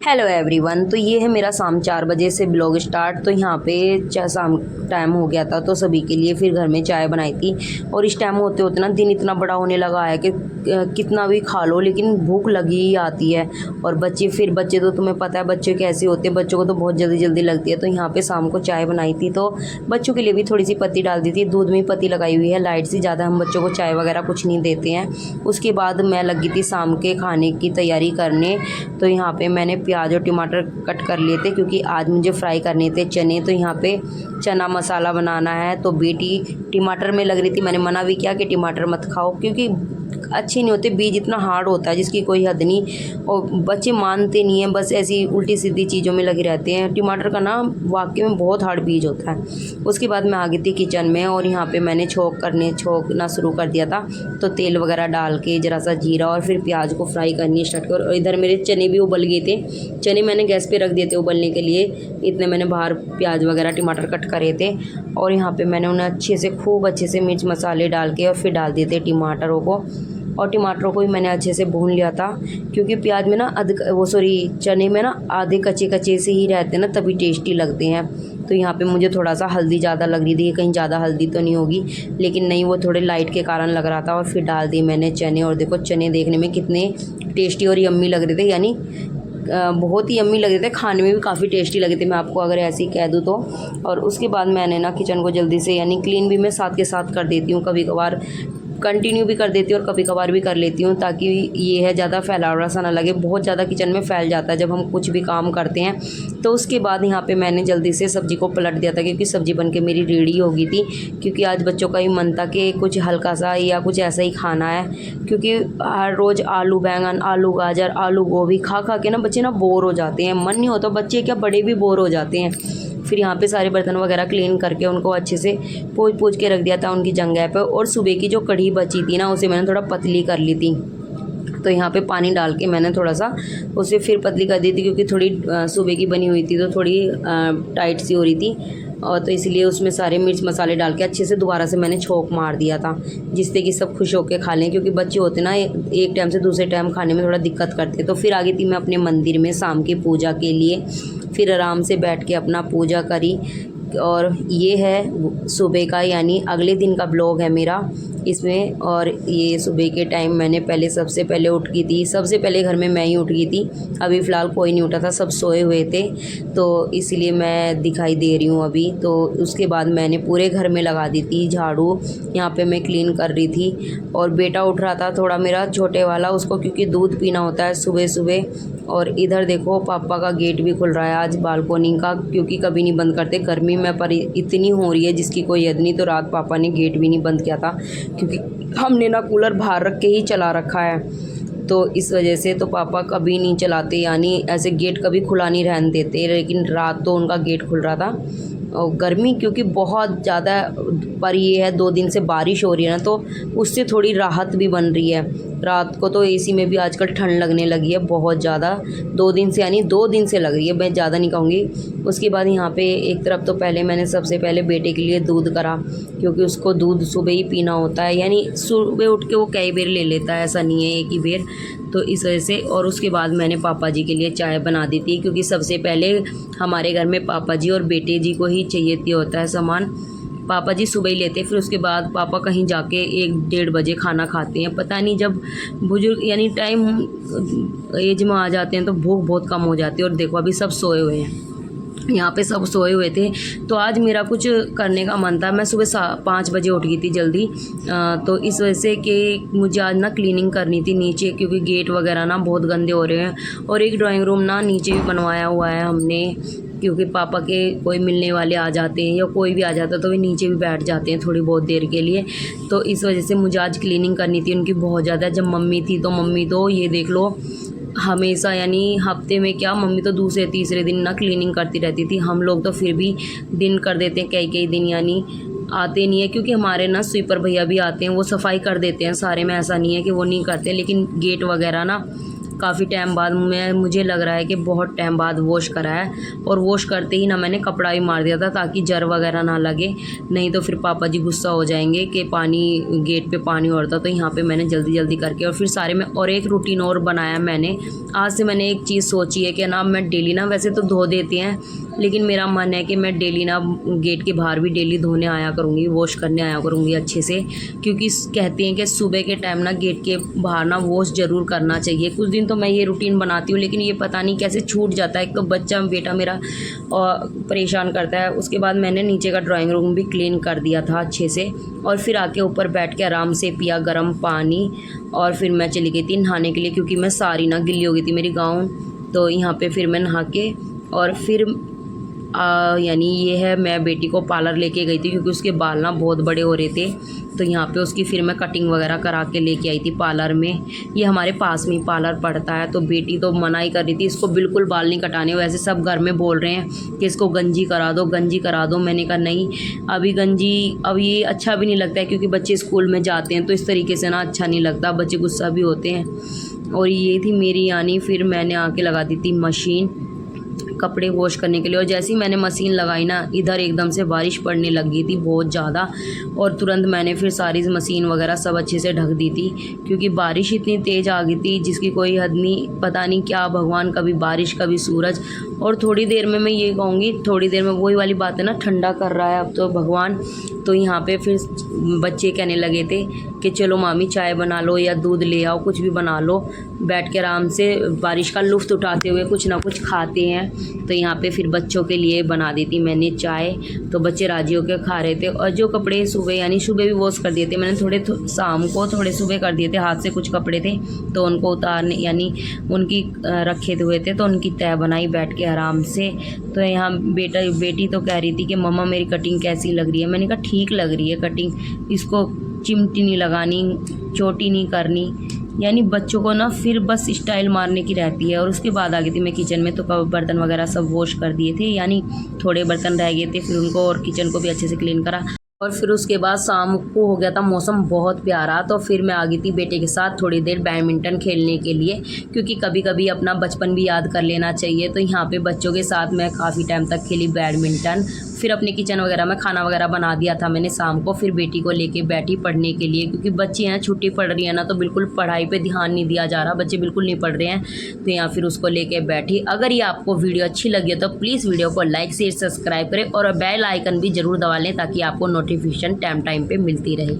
Hello everyone. तो ये है मेरा शाम 4 बजे से ब्लॉग स्टार्ट। तो यहाँ पे शाम टाइम हो गया था तो सभी के लिए फिर घर में चाय बनाई थी। और इस टाइम होते होते ना दिन इतना बड़ा होने लगा है कि कितना भी खा लो लेकिन भूख लगी ही आती है। और बच्चे तो तुम्हें पता है बच्चे कैसे होते हैं, बच्चों को तो बहुत जल्दी जल्दी लगती है। तो यहाँ पे शाम को चाय बनाई थी तो बच्चों के लिए भी थोड़ी सी पत्ती डाल दी थी। दूध में पत्ती लगाई हुई है लाइट सी, ज़्यादा हम बच्चों को चाय वगैरह कुछ नहीं देते हैं। उसके बाद मैं लगी थी शाम के खाने की तैयारी करने। तो यहाँ पे मैंने प्याज और टमाटर कट कर लिए थे क्योंकि आज मुझे फ्राई करने थे चने। तो यहाँ पे चना मसाला बनाना है। तो बेटी टमाटर में लग रही थी, मैंने मना भी किया कि टमाटर मत खाओ क्योंकि अच्छे नहीं होते, बीज इतना हार्ड होता है जिसकी कोई हद नहीं। और बच्चे मानते नहीं हैं, बस ऐसी उल्टी सीधी चीज़ों में लगे रहते हैं। टमाटर का ना वाकई में बहुत हार्ड बीज होता है। उसके बाद मैं आ गई थी किचन में और यहाँ पे मैंने छोंकना शुरू कर दिया था। तो तेल वगैरह डाल के ज़रा सा जीरा और फिर प्याज को फ्राई करनी स्टार्ट कर। और इधर मेरे चने भी उबल गए थे। चने मैंने गैस पे रख दिए थे उबलने के लिए। इतने मैंने बाहर प्याज वगैरह टमाटर कट करे थे। और यहाँ पे मैंने उन्हें खूब अच्छे से मिर्च मसाले डाल के और फिर डाल दिए थे टमाटरों को। और टमाटरों को भी मैंने अच्छे से भून लिया था क्योंकि प्याज में ना चने में ना आधे कच्चे कच्चे से ही रहते हैं ना, तभी टेस्टी लगते हैं। तो यहाँ पे मुझे थोड़ा सा हल्दी ज़्यादा लग रही थी, कहीं ज़्यादा हल्दी तो नहीं होगी, लेकिन नहीं, वो थोड़े लाइट के कारण लग रहा था। और फिर डाल दिए मैंने चने। और देखो चने देखने में कितने टेस्टी और यम्मी लग रहे थे, यानी बहुत ही यम्मी लग रहे थे, खाने में भी काफ़ी टेस्टी लगे थे, मैं आपको अगर ऐसे ही कह दूँ तो। और उसके बाद मैंने ना किचन को जल्दी से यानी क्लीन भी मैं साथ के साथ कर देती हूँ, कभी कभार कंटिन्यू भी कर देती हूँ और कभी कभार भी कर लेती हूँ, ताकि ये है ज़्यादा फैलावड़ा सा ना लगे। बहुत ज़्यादा किचन में फैल जाता है जब हम कुछ भी काम करते हैं। तो उसके बाद यहाँ पे मैंने जल्दी से सब्ज़ी को पलट दिया था क्योंकि सब्ज़ी बन के मेरी रेडी हो गई थी। क्योंकि आज बच्चों का ही मन था कि कुछ हल्का सा या कुछ ऐसा ही खाना है, क्योंकि हर रोज़ आलू बैंगन, आलू गाजर, आलू गोभी खा खा के ना बच्चे ना बोर हो जाते हैं। मन नहीं होता, बच्चे क्या बड़े भी बोर हो जाते हैं। फिर यहाँ पे सारे बर्तन वगैरह क्लीन करके उनको अच्छे से पोंछ के रख दिया था उनकी जगह पे। और सुबह की जो कढ़ी बची थी ना उसे मैंने थोड़ा पतली कर ली थी। तो यहाँ पे पानी डाल के मैंने थोड़ा सा उसे फिर पतली कर दी थी क्योंकि थोड़ी सुबह की बनी हुई थी तो थोड़ी टाइट सी हो रही थी। और तो इसलिए उसमें सारे मिर्च मसाले डाल के अच्छे से दोबारा से मैंने छोंक मार दिया था, जिससे कि सब खुश होकर खा लें। क्योंकि बच्चे होते ना एक टाइम से दूसरे टाइम खाने में थोड़ा दिक्कत करते। तो फिर आ गई थी मैं अपने मंदिर में शाम की पूजा के लिए। फिर आराम से बैठ के अपना पूजा करी। और ये है सुबह का यानी अगले दिन का ब्लॉग है मेरा इसमें। और ये सुबह के टाइम मैंने सबसे पहले उठ गई थी, सबसे पहले घर में मैं ही उठ गई थी। अभी फ़िलहाल कोई नहीं उठा था, सब सोए हुए थे, तो इसलिए मैं दिखाई दे रही हूँ अभी। तो उसके बाद मैंने पूरे घर में लगा दी थी झाड़ू। यहाँ पे मैं क्लीन कर रही थी। और बेटा उठ रहा था थोड़ा मेरा छोटे वाला, उसको क्योंकि दूध पीना होता है सुबह सुबह। और इधर देखो पापा का गेट भी खुल रहा है आज बालकोनी का, क्योंकि कभी नहीं बंद करते, गर्मी में पर इतनी हो रही है जिसकी कोई हद नहीं। तो रात पापा ने गेट भी नहीं बंद किया था क्योंकि हमने ना कूलर बाहर रख के ही चला रखा है। तो इस वजह से तो पापा कभी नहीं चलाते, यानी ऐसे गेट कभी खुला नहीं रहने देते। लेकिन रात तो उनका गेट खुल रहा था। और गर्मी क्योंकि बहुत ज़्यादा, पर ये है 2 दिन से बारिश हो रही है ना, तो उससे थोड़ी राहत भी बन रही है। रात को तो एसी में भी आजकल ठंड लगने लगी है बहुत ज़्यादा, 2 दिन से, यानी 2 दिन से लग रही है, मैं ज़्यादा नहीं कहूँगी। उसके बाद यहाँ पे एक तरफ तो पहले मैंने सबसे पहले बेटे के लिए दूध करा, क्योंकि उसको दूध सुबह ही पीना होता है, यानी सुबह उठ के वो कई बार ले लेता है, ऐसा नहीं है एक ही बार। तो इस वजह से। और उसके बाद मैंने पापा जी के लिए चाय बना दी थी, क्योंकि सबसे पहले हमारे घर में पापा जी और बेटे जी को ही चाहिए होता है सामान। पापा जी सुबह ही लेते, फिर उसके बाद पापा कहीं जाके 1-1:30 बजे खाना खाते हैं। पता नहीं, जब बुजुर्ग यानी टाइम एज में आ जाते हैं तो भूख बहुत कम हो जाती है। और देखो अभी सब सोए हुए हैं, यहाँ पे सब सोए हुए थे। तो आज मेरा कुछ करने का मन था, मैं सुबह 5 बजे उठ गई थी जल्दी। तो इस वजह से कि मुझे आज ना क्लीनिंग करनी थी नीचे, क्योंकि गेट वगैरह ना बहुत गंदे हो रहे हैं। और एक ड्राइंग रूम ना नीचे भी बनवाया हुआ है हमने, क्योंकि पापा के कोई मिलने वाले आ जाते हैं या कोई भी आ जाता है तो वे नीचे भी बैठ जाते हैं थोड़ी बहुत देर के लिए। तो इस वजह से मुझे आज क्लीनिंग करनी थी उनकी बहुत ज़्यादा। जब मम्मी थी तो मम्मी तो ये देख लो हमेशा, यानी हफ्ते में क्या, मम्मी तो दूसरे तीसरे दिन ना क्लीनिंग करती रहती थी। हम लोग तो फिर भी दिन कर देते हैं, कई कई दिन, यानी आते नहीं है, क्योंकि हमारे ना स्वीपर भैया भी आते हैं, वो सफाई कर देते हैं सारे में, ऐसा नहीं है कि वो नहीं करते। लेकिन गेट वगैरह ना काफ़ी टाइम बाद मुझे लग रहा है कि बहुत टाइम बाद वॉश करा है। और वॉश करते ही ना मैंने कपड़ा भी मार दिया था ताकि जर वगैरह ना लगे, नहीं तो फिर पापा जी गुस्सा हो जाएंगे कि पानी गेट पे पानी और था। तो यहाँ पे मैंने जल्दी जल्दी करके और फिर सारे में और एक रूटीन और बनाया मैंने। आज से मैंने एक चीज़ सोची है कि ना मैं डेली ना, वैसे तो धो देते हैं, लेकिन मेरा मन है कि मैं डेली ना गेट के बाहर भी डेली धोने आया करूँगी, वॉश करने आया करूँगी अच्छे से। क्योंकि कहते हैं कि सुबह के टाइम ना गेट के बाहर ना वॉश ज़रूर करना चाहिए। कुछ दिन तो मैं ये रूटीन बनाती हूँ, लेकिन ये पता नहीं कैसे छूट जाता है। एक तो बच्चा बेटा मेरा परेशान करता है। उसके बाद मैंने नीचे का ड्राइंग रूम भी क्लीन कर दिया था अच्छे से, और फिर आके ऊपर बैठ के आराम से पिया गर्म पानी। और फिर मैं चली गई थी नहाने के लिए, क्योंकि मैं सारी ना गिल्ली हो गई थी मेरी गाउन। तो यहाँ पे फिर मैं नहा के और फिर यानी ये है, मैं बेटी को पार्लर लेके गई थी क्योंकि उसके बाल ना बहुत बड़े हो रहे थे। तो यहाँ पे उसकी फिर मैं कटिंग वगैरह करा के लेके आई थी पार्लर में। ये हमारे पास में ही पार्लर पड़ता है। तो बेटी तो मना ही कर रही थी, इसको बिल्कुल बाल नहीं कटाने। वैसे सब घर में बोल रहे हैं कि इसको गंजी करा दो, गंजी करा दो। मैंने कहा नहीं, अभी गंजी अब ये अच्छा भी नहीं लगता है, क्योंकि बच्चे स्कूल में जाते हैं तो इस तरीके से ना अच्छा नहीं लगता, बच्चे गुस्सा भी होते हैं। और ये थी मेरी यानी, फिर मैंने आके लगा दी थी मशीन कपड़े वॉश करने के लिए। और जैसे ही मैंने मशीन लगाई ना, इधर एकदम से बारिश पड़ने लग गई थी बहुत ज़्यादा। और तुरंत मैंने फिर सारी मशीन वगैरह सब अच्छे से ढक दी थी, क्योंकि बारिश इतनी तेज़ आ गई थी जिसकी कोई हद नहीं। पता नहीं क्या भगवान, कभी बारिश कभी सूरज। और थोड़ी देर में मैं ये कहूँगी, थोड़ी देर में वही वाली बात है ना, ठंडा कर रहा है अब तो भगवान। तो यहाँ पे फिर बच्चे कहने लगे थे कि चलो मामी चाय बना लो या दूध ले आओ, कुछ भी बना लो, बैठ के आराम से बारिश का लुत्फ़ उठाते हुए कुछ ना कुछ खाते हैं। तो यहाँ पे फिर बच्चों के लिए बना दी थी मैंने चाय। तो बच्चे राजी होकर खा रहे थे। और जो कपड़े सुबह यानी सुबह भी वॉश कर दिए थे मैंने, थोड़े शाम को थोड़े सुबह कर दिए थे, हाथ से कुछ कपड़े थे तो उनको उतारने यानी उनकी रखे हुए थे, तो उनकी तह बनाई बैठ के आराम से। तो यहाँ बेटी तो कह रही थी कि मम्मा मेरी कटिंग कैसी लग रही है। मैंने कहा ठीक लग रही है कटिंग, इसको चिमटी नहीं लगानी, चोटी नहीं करनी, यानी बच्चों को ना फिर बस स्टाइल मारने की रहती है। और उसके बाद आ गई थी मैं किचन में, तो बर्तन वगैरह सब वॉश कर दिए थे, यानी थोड़े बर्तन रह गए थे, फिर उनको और किचन को भी अच्छे से क्लीन करा। और फिर उसके बाद शाम को हो गया था मौसम बहुत प्यारा, तो फिर मैं आ गई थी बेटे के साथ थोड़ी देर बैडमिंटन खेलने के लिए, क्योंकि कभी कभी अपना बचपन भी याद कर लेना चाहिए। तो यहाँ पे बच्चों के साथ मैं काफ़ी टाइम तक खेली बैडमिंटन। फिर अपने किचन वगैरह में खाना वगैरह बना दिया था मैंने शाम को। फिर बेटी को लेके बैठी पढ़ने के लिए, क्योंकि बच्चे हैं, छुट्टी पड़ रही है ना, तो बिल्कुल पढ़ाई पे ध्यान नहीं दिया जा रहा, बच्चे बिल्कुल नहीं पढ़ रहे हैं। तो यहाँ फिर उसको लेके बैठी। अगर ये आपको वीडियो अच्छी लगी है तो प्लीज़ वीडियो को लाइक शेयर सब्सक्राइब करें और बेल आइकन भी ज़रूर दबा लें, ताकि आपको नोटिफिकेशन टाइम पे मिलती रहे।